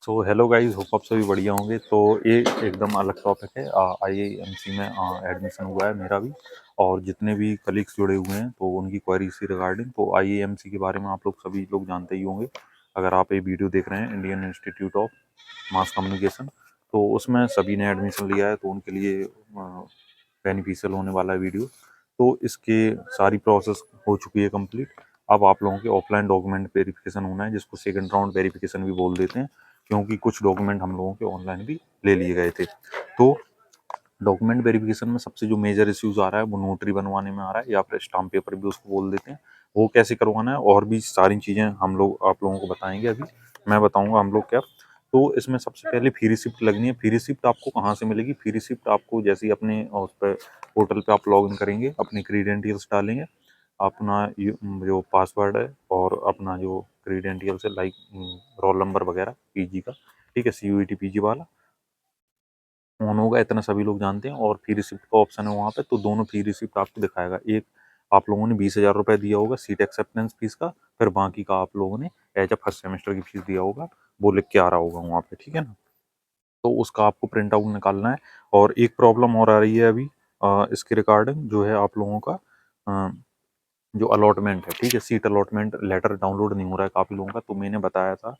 So hello guys, hope आप सभी बढ़िया होंगे। तो ये एकदम अलग टॉपिक है। आईआईएमसी में एडमिशन हुआ है मेरा भी, और जितने भी कलीग्स जुड़े हुए हैं तो उनकी क्वेरी से रिगार्डिंग। तो आईआईएमसी के बारे में आप लोग सभी लोग जानते ही होंगे, अगर आप ये वीडियो देख रहे हैं, Indian institute of mass communication. तो उसमें सभी ने एडमिशन लिया है, तो उनके लिए बेनिफिशियल होने वाला है वीडियो। तो इसके सारी प्रोसेस हो चुकी है कंप्लीट। अब आप लोगों के ऑफलाइन डॉक्यूमेंट वेरिफिकेशन होना है, जिसको सेकंड राउंड वेरिफिकेशन भी बोल देते हैं, क्योंकि कुछ डॉक्यूमेंट हम लोगों के ऑनलाइन भी ले लिए गए थे। तो डॉक्यूमेंट वेरिफिकेशन में सबसे जो मेजर इश्यूज आ रहा है वो नोटरी बनवाने में आ रहा है, या फिर स्टाम्प पेपर भी उसको बोल देते हैं। वो कैसे करवाना है और भी सारी चीज़ें हम लोग आप लोगों को बताएंगे। अभी मैं बताऊंगा हम लोग क्या। तो इसमें सबसे पहले फी रिसिप्ट लगनी है। फी रिसिप्ट आपको कहाँ से मिलेगी? फी रिसिप्ट आपको जैसे ही अपने उस पर पोर्टल पे आप लॉग इन करेंगे, अपनी क्रीडेंटियल्स डालेंगे, अपना जो पासवर्ड है और अपना जो क्रीडेंटियल्स है, लाइक रोल नंबर वगैरह पीजी का, ठीक है, सीयूईटी पीजी वाला ऑन होगा, इतना सभी लोग जानते हैं। और फी रिसिप्ट का ऑप्शन है वहाँ पे, तो दोनों फी रिसिप्ट आपको दिखाएगा। एक आप लोगों ने 20,000 रुपये दिया होगा सीट एक्सेप्टेंस फीस का, फिर बाकी का आप लोगों ने एज अ फर्स्ट सेमेस्टर की फीस दिया होगा, वो लिख के आ रहा होगा वहाँ पे, ठीक है ना। तो उसका आपको प्रिंट आउट निकालना है। और एक प्रॉब्लम और आ रही है अभी इसके रिगार्डिंग, जो है आप लोगों का अ, जो अलॉटमेंट है, ठीक है, सीट अलॉटमेंट लेटर डाउनलोड नहीं हो रहा है काफ़ी लोगों का। तो मैंने बताया था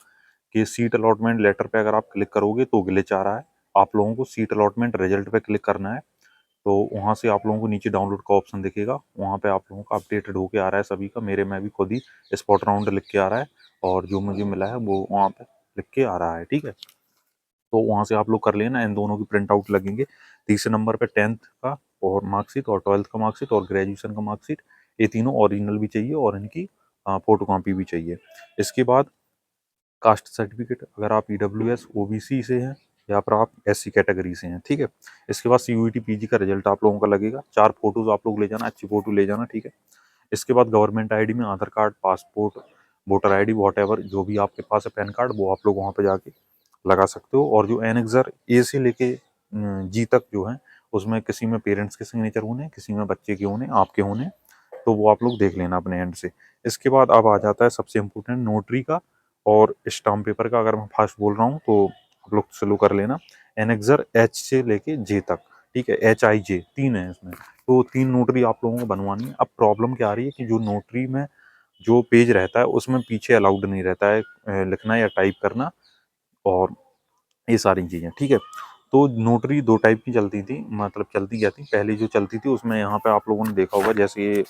कि सीट अलॉटमेंट लेटर पे अगर आप क्लिक करोगे तो ग्लिच आ रहा है। आप लोगों को सीट अलॉटमेंट रिजल्ट पे क्लिक करना है। तो वहाँ से आप लोगों को नीचे डाउनलोड का ऑप्शन दिखेगा, वहाँ पे आप लोगों का अपडेटेड होके आ रहा है सभी का। मेरे में भी खुद ही स्पॉट राउंड लिख के आ रहा है, और जो मुझे मिला है वो वहाँ पे लिख के आ रहा है, ठीक है। तो वहाँ से आप लोग कर लेना, इन दोनों की प्रिंट आउट लगेंगे। तीसरे नंबर पे 10th का और मार्कशीट, और 12th का मार्कशीट, और ग्रेजुएशन का मार्कशीट, ये तीनों ओरिजिनल भी चाहिए और इनकी फोटो कॉपी भी चाहिए। इसके बाद कास्ट सर्टिफिकेट, अगर आप ईडब्ल्यूएस ओबीसी से हैं या फिर आप एससी कैटेगरी से हैं, ठीक है। इसके बाद सीयूईटी पीजी का रिजल्ट आप लोगों का लगेगा। 4 फोटोज आप लोग ले जाना, अच्छी फोटो ले जाना, ठीक है। इसके बाद गवर्नमेंट आईडी में Aadhaar card, passport, voter ID, whatever जो भी आपके पास है, पैन कार्ड, वो आप लोग वहाँ पे जाके लगा सकते हो। और जो एनेक्सर ए से लेके जी तक जो है, उसमें किसी में पेरेंट्स के सिग्नेचर होने, किसी में बच्चे के होने, आपके होने, तो वो आप लोग देख लेना अपने एंड से। इसके बाद अब आ जाता है सबसे इम्पोर्टेंट नोटरी का और स्टाम्प पेपर का। अगर मैं फास्ट बोल रहा हूँ तो आप लोग स्लो कर लेना। एनेक्सर एच से लेके जे तक, ठीक है, HIJ 3 है इसमें। तो 3 नोटरी आप लोगों को बनवानी है। अब प्रॉब्लम क्या आ रही है कि जो नोटरी में जो पेज रहता है उसमें पीछे अलाउड नहीं रहता है लिखना या टाइप करना, और ये सारी चीज़ें, ठीक है। तो नोटरी 2 टाइप की चलती थी, मतलब चलती क्या थी, पहले जो चलती थी उसमें यहाँ पे आप लोगों ने देखा होगा, जैसे ये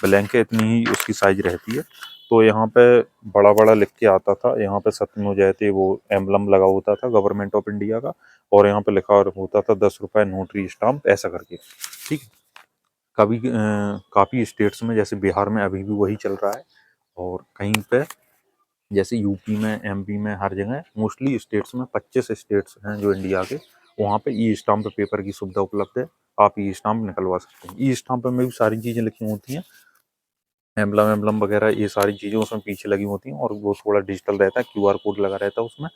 ब्लैंक है, इतनी ही उसकी साइज रहती है। तो यहाँ पे बड़ा बड़ा लिख के आता था, यहाँ पे सत्यमेव जयते वो एम्बलम लगा होता था गवर्नमेंट ऑफ इंडिया का, और यहाँ पे लिखा होता था 10 रुपये नोटरी स्टाम्प, ऐसा करके, ठीक है। कभी काफ़ी स्टेट्स में, जैसे बिहार में अभी भी वही चल रहा है, और कहीं पे जैसे यूपी में, एमपी में, हर जगह मोस्टली स्टेट्स में, 25 स्टेट्स हैं जो इंडिया के, वहाँ पे ई स्टाम्प पेपर की सुविधा उपलब्ध है। आप ई स्टाम्प निकलवा सकते हैं। ई स्टाम्प में भी सारी चीज़ें लिखी होती हैं, एम्बलम एम्बलम वगैरह, ये सारी चीज़ें उसमें पीछे लगी होती हैं, और वो थोड़ा डिजिटल रहता है, क्यूआर कोड लगा रहता है उसमें।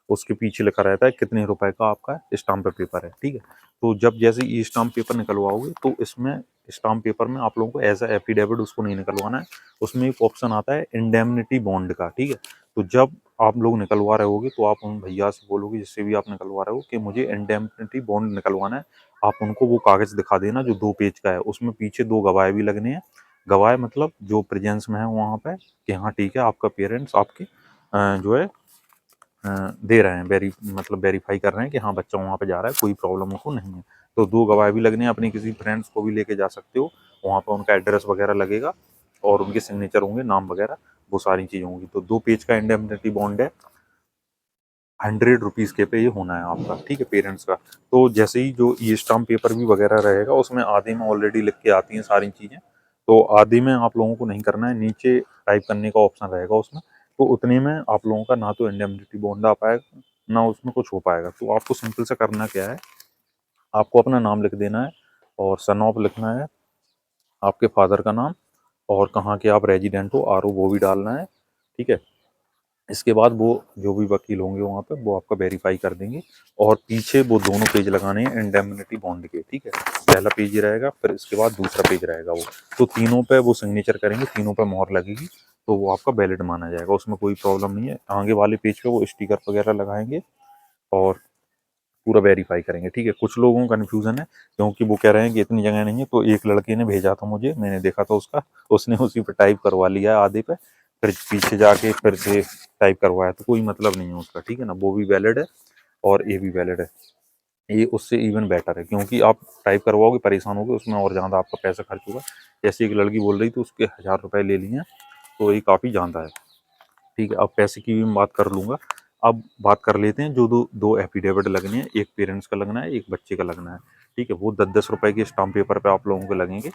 उसके पीछे लिखा रहता है कितने रुपए का आपका स्टाम्प पेपर है, ठीक है। तो जब जैसे ई स्टाम्प पेपर निकलवाओगे तो इसमें स्टाम्प पेपर में आप लोगों को एज अ एफिडेविट उसको नहीं निकलवाना है। उसमें एक ऑप्शन आता है इंडेमनिटी बॉन्ड का, ठीक है। तो जब आप लोग निकलवा रहे होगे तो आप उन भैया से बोलोगे, जिससे भी आप निकलवा रहे हो, कि मुझे इंडेमनिटी बॉन्ड निकलवाना है। आप उनको वो कागज दिखा देना जो 2 पेज का है, उसमें पीछे 2 गवाह भी लगने हैं। गवाह मतलब जो प्रेजेंस में है वहाँ पे, कि हाँ ठीक है, आपका पेरेंट्स आपके जो है दे रहे हैं, मतलब वेरीफाई कर रहे हैं कि हाँ बच्चा वहाँ पे जा रहा है, कोई प्रॉब्लम उसको नहीं है। तो 2 गवाह भी लगने हैं। अपने किसी फ्रेंड्स को भी लेके जा सकते हो, वहाँ पे उनका एड्रेस वगैरह लगेगा, और उनके सिग्नेचर होंगे, नाम वगैरह, वो सारी चीज़ें होंगी। तो 2 पेज का इंडेमनिटी बॉन्ड है, 100 रुपीज़ के पे ये होना है आपका, ठीक है, पेरेंट्स का। तो जैसे ही जो ई स्टाम्प पेपर भी वगैरह रहेगा, उसमें आधे में ऑलरेडी लिख के आती हैं सारी चीज़ें, तो आधे में आप लोगों को नहीं करना है, नीचे टाइप करने का ऑप्शन रहेगा उसमें। तो उतने में आप लोगों का ना तो इंडेमनिटी बॉन्ड आ पाएगा, ना उसमें कुछ हो पाएगा। तो आपको सिंपल से करना क्या है, आपको अपना नाम लिख देना है, और सन ऑफ लिखना है, आपके फादर का नाम, और कहाँ के आप रेजिडेंट हो, RO वो भी डालना है, ठीक है। इसके बाद वो जो भी वकील होंगे वहाँ पे, वो आपका वेरीफाई कर देंगे। और पीछे वो दोनों पेज लगाने हैं इंडेमनिटी बॉन्ड के, ठीक है। पहला पेज रहेगा, फिर इसके बाद दूसरा पेज रहेगा वो। तो तीनों पे वो सिग्नेचर करेंगे, तीनों पे मोहर लगेगी। तो वो आपका वैलिड माना जाएगा, उसमें कोई प्रॉब्लम नहीं है। आगे वाले पेज पे वो स्टिकर वगैरह लगाएंगे और पूरा वेरीफाई करेंगे, ठीक है। कुछ लोगों का कन्फ्यूजन है क्योंकि वो कह रहे हैं कि इतनी जगह नहीं है, तो एक लड़के ने भेजा था मुझे, मैंने देखा था उसका, उसने उसी पे टाइप करवा लिया है आधे पे, फिर पीछे जाके फिर से टाइप करवाया, तो कोई मतलब नहीं है उसका, ठीक है ना। वो भी वैलिड है और ये भी वैलिड है, ये उससे इवन बेटर है, क्योंकि आप टाइप करवाओगे परेशान होगे, उसमें और ज़्यादा आपका पैसा खर्च होगा। जैसे एक लड़की बोल रही थी उसके 1000 रुपये ले लिए हैं, तो ये काफ़ी ज़्यादा है, ठीक है। अब पैसे की भी मैं बात कर लूँगा। अब बात कर लेते हैं जो दो दो एफिडेविट लगने हैं, एक पेरेंट्स का लगना है, एक बच्चे का लगना है, ठीक है। वो 10-10 रुपए के स्टाम्प पेपर पे आप लोगों को लगेंगे,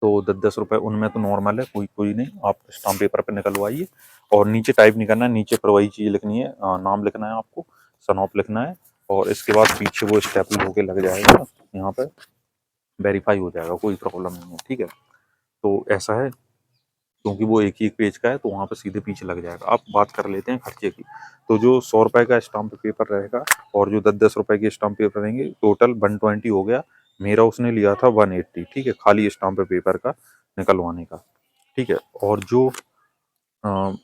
तो 10-10 रुपए उनमें तो नॉर्मल है, कोई कोई नहीं, आप स्टाम्प पेपर पे निकलवाइए और नीचे टाइप नहीं करना है, नीचे पर वही चीज़ लिखनी है, नाम लिखना है आपको, सन ऑफ लिखना है, और इसके बाद पीछे वो स्टेपल होके लग जाएगा, यहाँ पे वेरीफाई हो जाएगा, कोई प्रॉब्लम नहीं है, ठीक है। तो ऐसा है, क्योंकि वो एक ही एक पेज का है, तो वहाँ पे सीधे पीछे लग जाएगा। अब बात कर लेते हैं खर्चे की। तो जो 100 रुपए का स्टाम्प पेपर रहेगा और जो 10-10 रुपए के स्टाम्प पेपर रहेंगे, टोटल 120 हो गया। मेरा उसने लिया था 180, ठीक है, खाली स्टाम्प पेपर का निकलवाने का, ठीक है। और जो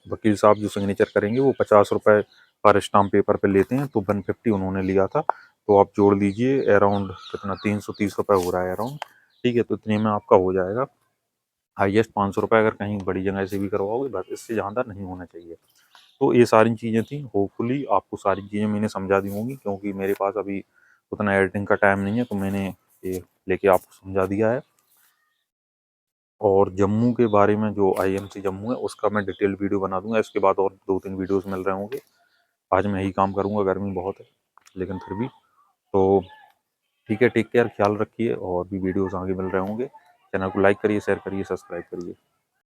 वकील साहब जो सिग्नेचर करेंगे वो 50 रुपए पर स्टाम्प पेपर पे लेते हैं, तो 150 उन्होंने लिया था। तो आप जोड़ लीजिए, अराउंड कितना, 330 रुपए हो रहा है अराउंड, ठीक है। तो इतने में आपका हो जाएगा। हाईएस्ट 500 रुपये अगर कहीं बड़ी जगह से भी करवाओगे, बस इससे ज़्यादा नहीं होना चाहिए। तो ये सारी चीज़ें थी, होपफुली आपको सारी चीज़ें मैंने समझा दी होंगी, क्योंकि मेरे पास अभी उतना एडिटिंग का टाइम नहीं है, तो मैंने ये लेके आपको समझा दिया है। और जम्मू के बारे में, जो आईएमसी जम्मू है, उसका मैं डिटेल वीडियो बना दूंगा, इसके बाद और 2-3 वीडियोस मिल रहे होंगे। आज मैं यही काम करूंगा, गर्मी बहुत है लेकिन फिर भी। तो ठीक है, टेक केयर, ख्याल रखिए, और भी वीडियोस आगे मिल रहे होंगे। चैनल को लाइक करिए, शेयर करिए, सब्सक्राइब करिए।